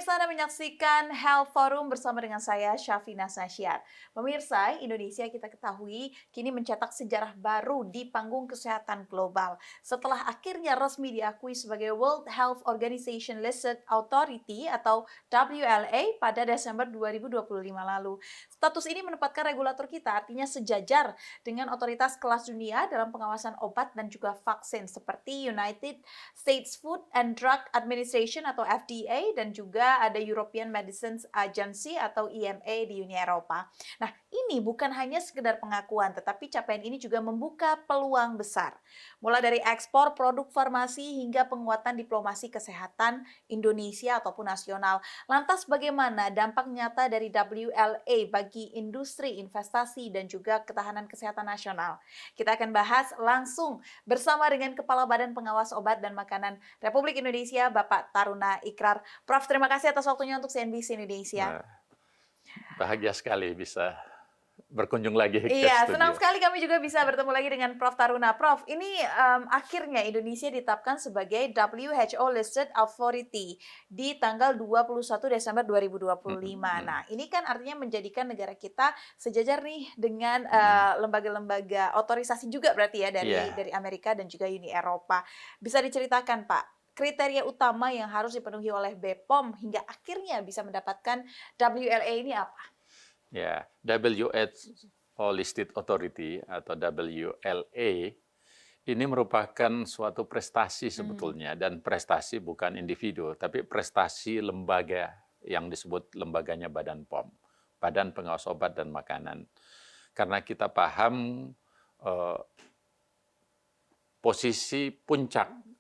Pemirsa, Anda menyaksikan Health Forum bersama dengan saya, Syafina Nasyar. Pemirsa, Indonesia kita ketahui kini mencetak sejarah baru di panggung kesehatan global. Setelah akhirnya resmi diakui sebagai World Health Organization Listed Authority atau WLA pada Desember 2025 lalu. Status ini menempatkan regulator kita artinya sejajar dengan otoritas kelas dunia dalam pengawasan obat dan juga vaksin seperti United States Food and Drug Administration atau FDA dan juga ada European Medicines Agency atau EMA di Uni Eropa. Nah, ini bukan hanya sekedar pengakuan, tetapi capaian ini juga membuka peluang besar. Mulai dari ekspor produk farmasi hingga penguatan diplomasi kesehatan Indonesia ataupun nasional. Lantas bagaimana dampak nyata dari WLA bagi industri, investasi, dan juga ketahanan kesehatan nasional? Kita akan bahas langsung bersama dengan Kepala Badan Pengawas Obat dan Makanan Republik Indonesia, Bapak Taruna Ikrar. Prof, terima kasih atas waktunya untuk CNBC Indonesia. Nah, bahagia sekali bisa berkunjung lagi ke Iya, studio. senang sekali kami juga bisa bertemu lagi dengan Prof Taruna. Prof, ini akhirnya Indonesia ditetapkan sebagai WHO Listed Authority di tanggal 21 Desember 2025. Nah, ini kan artinya menjadikan negara kita sejajar nih dengan lembaga-lembaga otorisasi juga berarti ya dari Amerika dan juga Uni Eropa. Bisa diceritakan, Pak, kriteria utama yang harus dipenuhi oleh BPOM hingga akhirnya bisa mendapatkan WLA ini apa? Ya, WHO Listed Authority atau WLA ini merupakan suatu prestasi sebetulnya, dan prestasi bukan individu, tapi prestasi lembaga yang disebut lembaganya Badan POM, Badan Pengawas Obat dan Makanan. Karena kita paham posisi puncak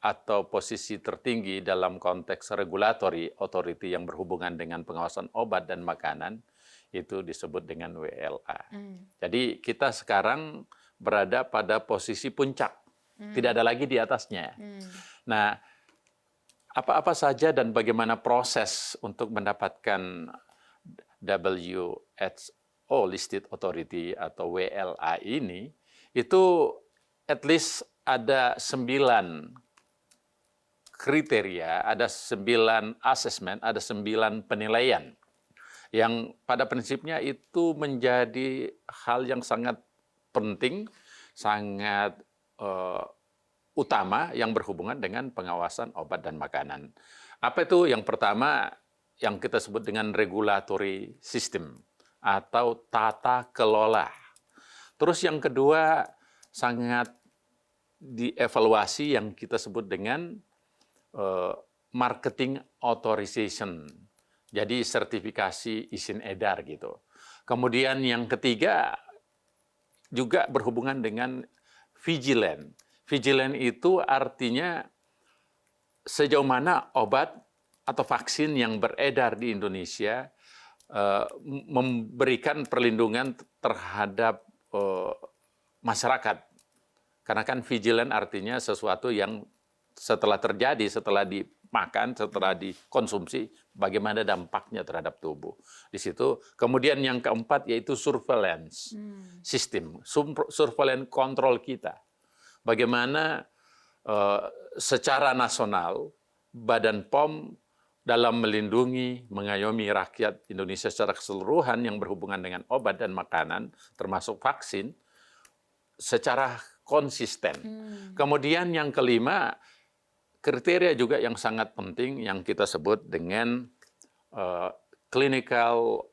atau posisi tertinggi dalam konteks regulatory authority yang berhubungan dengan pengawasan obat dan makanan itu disebut dengan WLA. Jadi kita sekarang berada pada posisi puncak, tidak ada lagi di atasnya. Nah, apa-apa saja dan bagaimana proses untuk mendapatkan WHO Listed Authority atau WLA ini, itu at least ada 9 kriteria, ada 9 assessment, ada 9 penilaian yang pada prinsipnya itu menjadi hal yang sangat penting, sangat utama yang berhubungan dengan pengawasan obat dan makanan. Apa itu? Yang pertama yang kita sebut dengan regulatory system atau tata kelola. Terus yang kedua sangat dievaluasi yang kita sebut dengan marketing authorization, jadi sertifikasi izin edar gitu. Kemudian yang ketiga juga berhubungan dengan vigilant. Vigilant itu artinya sejauh mana obat atau vaksin yang beredar di Indonesia memberikan perlindungan terhadap masyarakat. Karena kan vigilant artinya sesuatu yang setelah terjadi, setelah dimakan, setelah dikonsumsi, bagaimana dampaknya terhadap tubuh. Di situ. Kemudian yang keempat yaitu surveillance system, surveillance kontrol kita. Bagaimana secara nasional Badan POM dalam melindungi, mengayomi rakyat Indonesia secara keseluruhan yang berhubungan dengan obat dan makanan, termasuk vaksin, secara konsisten. Kemudian yang kelima, kriteria juga yang sangat penting yang kita sebut dengan clinical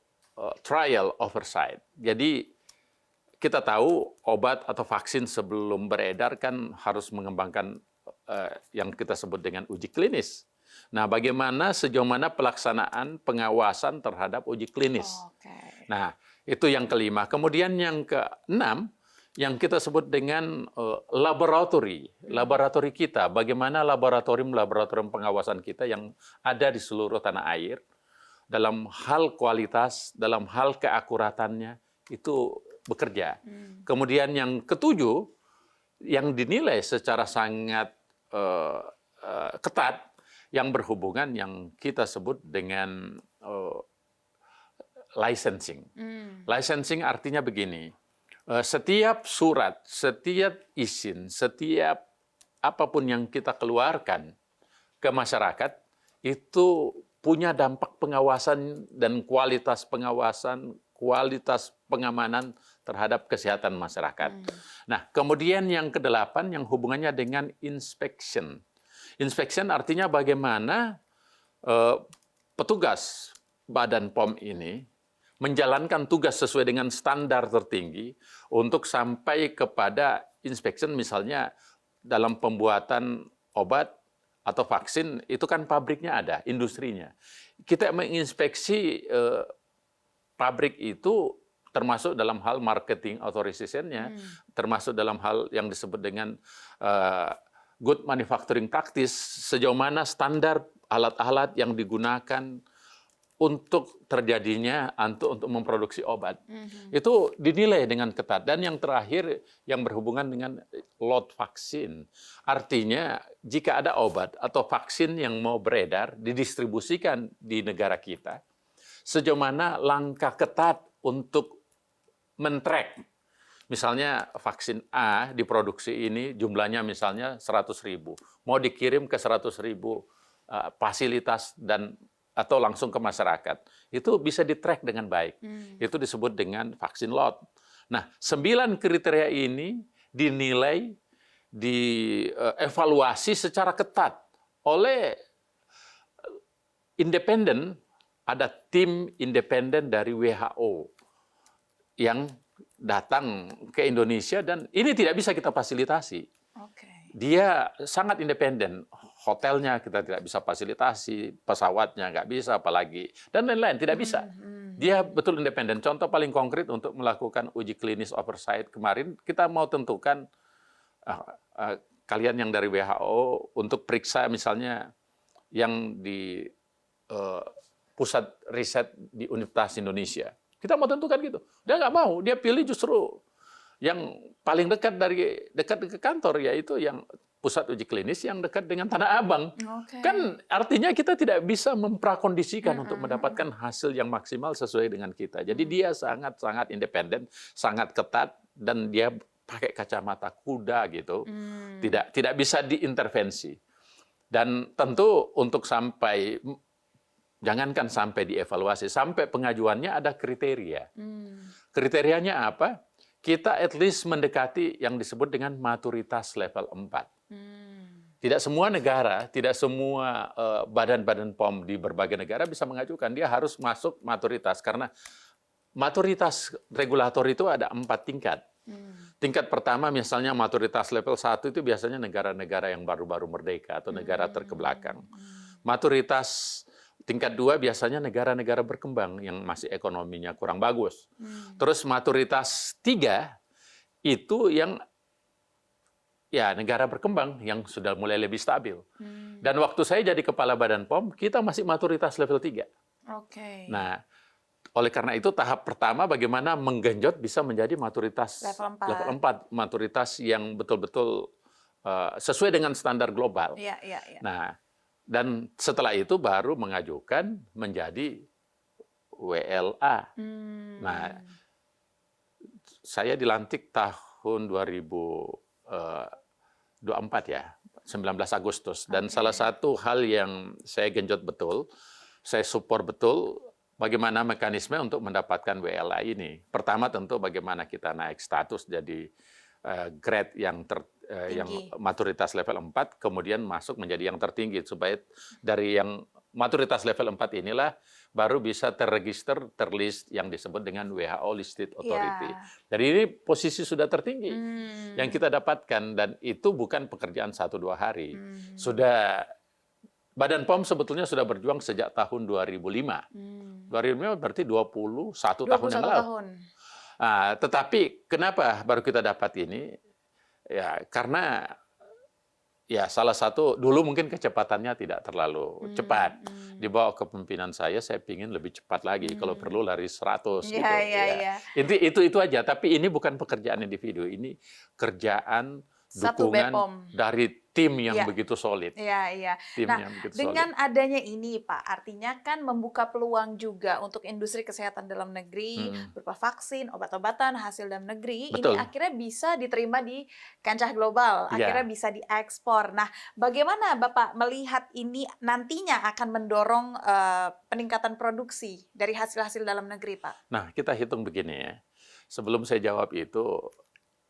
trial oversight. Jadi kita tahu obat atau vaksin sebelum beredar kan harus mengembangkan yang kita sebut dengan uji klinis. Nah, bagaimana sejauh mana pelaksanaan pengawasan terhadap uji klinis. Nah, itu yang kelima. Kemudian yang keenam, yang kita sebut dengan laboratori kita, bagaimana laboratorium pengawasan kita yang ada di seluruh tanah air, dalam hal kualitas, dalam hal keakuratannya, itu bekerja. Kemudian yang ketujuh, yang dinilai secara sangat ketat, yang berhubungan yang kita sebut dengan licensing. Licensing artinya begini, setiap surat, setiap izin, setiap apapun yang kita keluarkan ke masyarakat, itu punya dampak pengawasan dan kualitas pengawasan, kualitas pengamanan terhadap kesehatan masyarakat. Nah, kemudian yang kedelapan yang hubungannya dengan inspection. Inspection artinya bagaimana petugas Badan POM ini menjalankan tugas sesuai dengan standar tertinggi untuk sampai kepada inspection, misalnya dalam pembuatan obat atau vaksin, itu kan pabriknya ada, industrinya. Kita menginspeksi pabrik itu termasuk dalam hal marketing authorization-nya, termasuk dalam hal yang disebut dengan good manufacturing practice, sejauh mana standar alat-alat yang digunakan untuk terjadinya untuk memproduksi obat. Itu dinilai dengan ketat. Dan yang terakhir yang berhubungan dengan lot vaksin. Artinya jika ada obat atau vaksin yang mau beredar, didistribusikan di negara kita, sejauh mana langkah ketat untuk men-track. Misalnya vaksin A diproduksi ini jumlahnya misalnya 100.000. Mau dikirim ke 100.000 fasilitas dan atau langsung ke masyarakat, itu bisa di-track dengan baik. Itu disebut dengan vaksin lot. Nah, 9 kriteria ini dinilai, dievaluasi secara ketat oleh independen, ada tim independen dari WHO yang datang ke Indonesia dan ini tidak bisa kita fasilitasi. Dia sangat independen. Hotelnya kita tidak bisa fasilitasi, pesawatnya nggak bisa, apalagi, dan lain-lain, tidak bisa. Dia betul independen. Contoh paling konkret untuk melakukan uji klinis oversight kemarin, kita mau tentukan kalian yang dari WHO untuk periksa misalnya yang di pusat riset di Universitas Indonesia. Kita mau tentukan gitu. Dia nggak mau, dia pilih justru yang paling dekat ke kantor, yaitu yang pusat uji klinis yang dekat dengan Tanah Abang. Kan artinya kita tidak bisa memprakondisikan untuk mendapatkan hasil yang maksimal sesuai dengan kita. Jadi dia sangat-sangat independen, sangat ketat, dan dia pakai kacamata kuda gitu. Tidak bisa diintervensi. Dan tentu untuk jangankan sampai dievaluasi, sampai pengajuannya ada kriteria. Kriterianya apa? Kita at least mendekati yang disebut dengan maturitas level 4. Tidak semua negara, tidak semua badan-badan POM di berbagai negara bisa mengajukan. Dia harus masuk maturitas, karena maturitas regulator itu ada 4 tingkat. Tingkat pertama misalnya maturitas level 1 itu biasanya negara-negara yang baru-baru merdeka atau negara terkebelakang. Maturitas tingkat 2 biasanya negara-negara berkembang yang masih ekonominya kurang bagus. Terus maturitas 3 itu yang negara berkembang yang sudah mulai lebih stabil. Dan waktu saya jadi kepala Badan POM, kita masih maturitas level 3. Nah, oleh karena itu tahap pertama bagaimana menggenjot bisa menjadi maturitas level 4. Maturitas yang betul-betul sesuai dengan standar global. Nah, dan setelah itu baru mengajukan menjadi WLA. Nah, saya dilantik tahun 2024 ya, 19 Agustus. Dan salah satu hal yang saya genjot betul, saya support betul bagaimana mekanisme untuk mendapatkan WLA ini. Pertama tentu bagaimana kita naik status jadi grade yang maturitas level 4, kemudian masuk menjadi yang tertinggi, supaya dari yang maturitas level 4 inilah baru bisa terregister, terlist yang disebut dengan WHO Listed Authority. Jadi ini posisi sudah tertinggi yang kita dapatkan, dan itu bukan pekerjaan 1-2 hari. Sudah Badan POM sebetulnya sudah berjuang sejak tahun 2005. 2005 berarti 21 tahun yang lalu. Nah, tetapi kenapa baru kita dapat ini? Ya, karena ya salah satu dulu mungkin kecepatannya tidak terlalu cepat. Di bawah kepemimpinan saya pingin lebih cepat lagi. Kalau perlu lari 100 gitu. Itu aja. Tapi ini bukan pekerjaan individu, ini kerjaan Satu dukungan BPOM. dari tim yang Iya. begitu solid. Iya, iya. Tim Nah, yang begitu dengan solid. adanya ini, Pak, artinya kan membuka peluang juga untuk industri kesehatan dalam negeri, Mm, berupa vaksin, obat-obatan, hasil dalam negeri, ini betul. akhirnya bisa diterima di kancah global, akhirnya Ya. bisa diekspor. Nah, bagaimana Bapak melihat ini nantinya akan mendorong peningkatan produksi dari hasil-hasil dalam negeri, Pak? Nah, kita hitung begini ya. Sebelum saya jawab itu,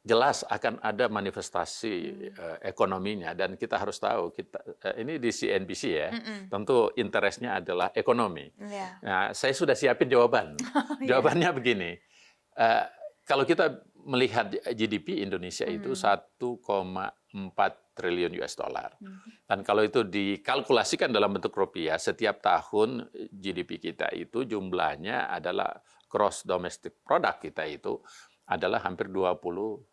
jelas akan ada manifestasi ekonominya dan kita harus tahu ini di CNBC ya, Mm-mm. tentu interestnya adalah ekonomi. Iya. Nah, saya sudah siapin jawaban. Iya. Jawabannya begini, eh, kalau kita melihat GDP Indonesia itu 1,4 triliun US dollar. Dan kalau itu dikalkulasikan dalam bentuk rupiah, setiap tahun GDP kita itu jumlahnya adalah gross domestic product kita itu adalah hampir 23.000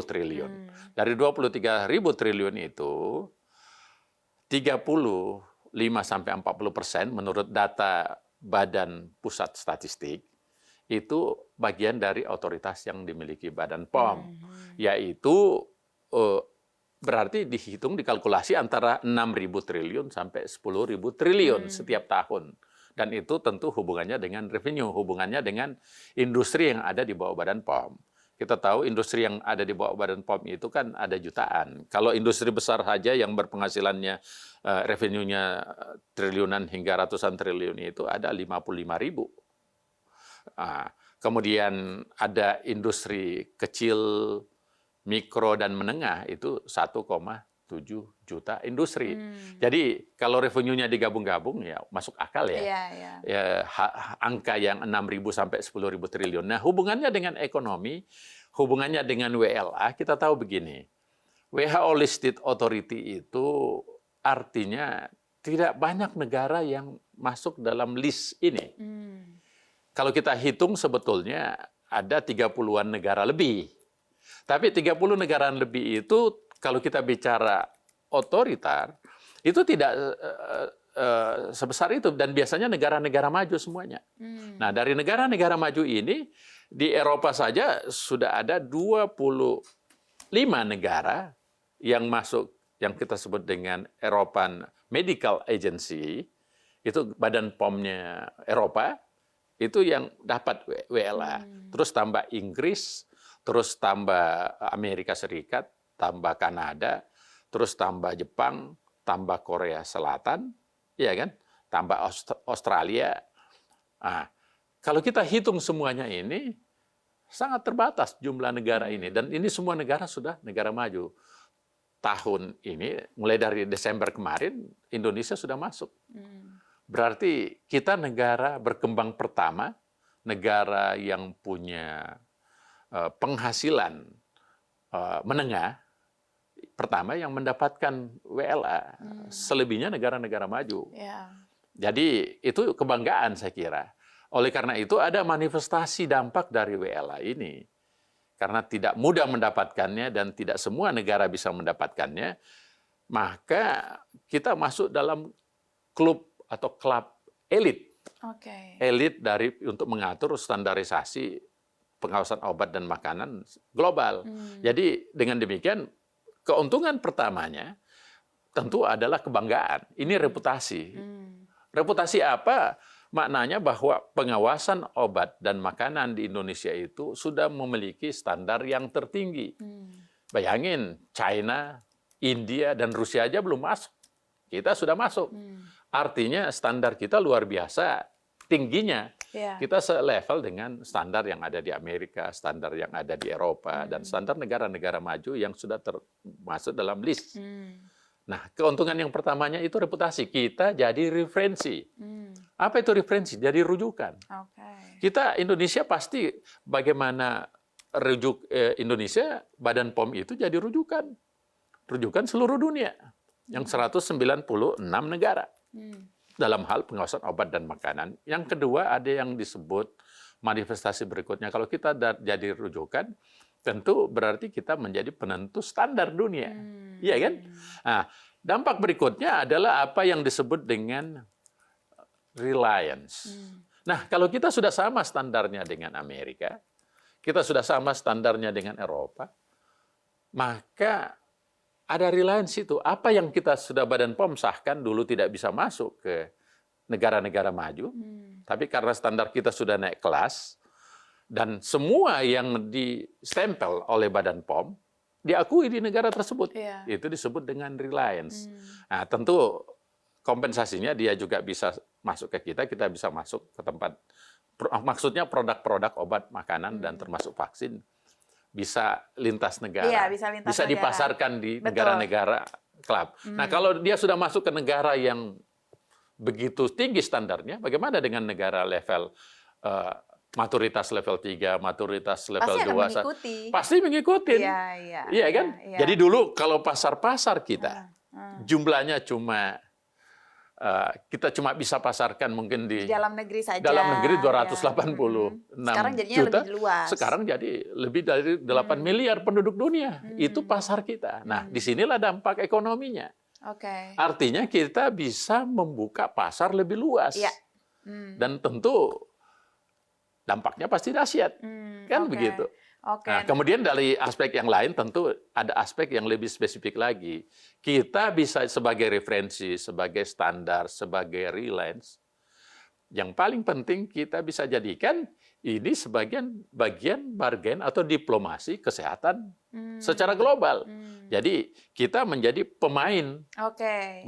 triliun. Dari 23.000 triliun itu 35-40% menurut data Badan Pusat Statistik itu bagian dari otoritas yang dimiliki Badan POM, yaitu berarti dihitung dikalkulasi antara 6.000 triliun sampai 10.000 triliun setiap tahun. Dan itu tentu hubungannya dengan revenue, hubungannya dengan industri yang ada di bawah Badan POM. Kita tahu industri yang ada di bawah Badan POM itu kan ada jutaan. Kalau industri besar saja yang berpenghasilannya revenue-nya triliunan hingga ratusan triliun itu ada 55.000. Kemudian ada industri kecil, mikro dan menengah itu 1,7 juta industri. Jadi kalau revenue-nya digabung-gabung ya masuk akal ya. Iya, iya. Ya, angka yang 6.000 sampai 10.000 triliun. Nah, hubungannya dengan ekonomi, hubungannya dengan WLA, kita tahu begini. WHO Listed Authority itu artinya tidak banyak negara yang masuk dalam list ini. Kalau kita hitung sebetulnya ada 30-an negara lebih. Tapi 30 negara lebih itu kalau kita bicara otoriter, itu tidak sebesar itu dan biasanya negara-negara maju semuanya. Nah, dari negara-negara maju ini di Eropa saja sudah ada 25 negara yang masuk yang kita sebut dengan European Medical Agency, itu badan POM-nya Eropa, itu yang dapat WLA. Terus tambah Inggris, terus tambah Amerika Serikat, tambah Kanada, terus tambah Jepang, tambah Korea Selatan, ya kan? Tambah Australia. Nah, kalau kita hitung semuanya ini sangat terbatas jumlah negara ini dan ini semua negara sudah negara maju. Tahun ini mulai dari Desember kemarin Indonesia sudah masuk. Berarti kita negara berkembang pertama, negara yang punya penghasilan menengah pertama yang mendapatkan WLA. Selebihnya negara-negara maju. Yeah. Jadi itu kebanggaan saya kira. Oleh karena itu ada manifestasi dampak dari WLA ini. Karena tidak mudah mendapatkannya dan tidak semua negara bisa mendapatkannya, maka kita masuk dalam klub atau klub elit. Elit untuk mengatur standarisasi pengawasan obat dan makanan global. Jadi dengan demikian keuntungan pertamanya tentu adalah kebanggaan. Ini reputasi. Reputasi apa? Maknanya bahwa pengawasan obat dan makanan di Indonesia itu sudah memiliki standar yang tertinggi. Bayangin, China, India, dan Rusia aja belum masuk. Kita sudah masuk. Artinya standar kita luar biasa tingginya. Yeah. Kita selevel dengan standar yang ada di Amerika, standar yang ada di Eropa, dan standar negara-negara maju yang sudah termasuk dalam list. Nah, keuntungan yang pertamanya itu reputasi. Kita jadi referensi. Apa itu referensi? Jadi rujukan. Kita Indonesia pasti bagaimana Indonesia, Badan POM itu jadi rujukan. Rujukan seluruh dunia. Yang 196 negara. Dalam hal pengawasan obat dan makanan. Yang kedua ada yang disebut manifestasi berikutnya. Kalau kita jadi rujukan, tentu berarti kita menjadi penentu standar dunia. Iya kan? Nah, dampak berikutnya adalah apa yang disebut dengan reliance. Nah, kalau kita sudah sama standarnya dengan Amerika, kita sudah sama standarnya dengan Eropa, maka ada reliance itu. Apa yang kita sudah Badan POM sahkan dulu tidak bisa masuk ke negara-negara maju, tapi karena standar kita sudah naik kelas, dan semua yang distempel oleh Badan POM diakui di negara tersebut. Iya. Itu disebut dengan reliance. Nah, tentu kompensasinya dia juga bisa masuk ke kita bisa masuk ke tempat, maksudnya produk-produk obat, makanan, dan termasuk vaksin, bisa lintas negara. Iya, bisa lintas bisa negara. dipasarkan di Betul. negara-negara klub. Nah, kalau dia sudah masuk ke negara yang begitu tinggi standarnya, bagaimana dengan negara level maturitas level 3, maturitas level Pasti 2? akan mengikuti. Pasti mengikuti. Iya, iya. Iya kan? Iya. Jadi dulu kalau pasar-pasar kita jumlahnya cuma kita cuma bisa pasarkan mungkin Di dalam negeri saja. dalam negeri ya. 286 Sekarang jadinya juta. lebih luas. Sekarang jadi lebih dari 8 miliar penduduk dunia. Itu pasar kita. Nah, disinilah dampak ekonominya. Oke. Artinya kita bisa membuka pasar lebih luas. Iya. Dan tentu dampaknya pasti dahsyat. Kan Oke. begitu. Oke. Nah, kemudian dari aspek yang lain tentu ada aspek yang lebih spesifik lagi. Kita bisa sebagai referensi, sebagai standar, sebagai reliance. Yang paling penting kita bisa jadikan ini bagian bargain atau diplomasi kesehatan secara global. Jadi kita menjadi pemain. Oke.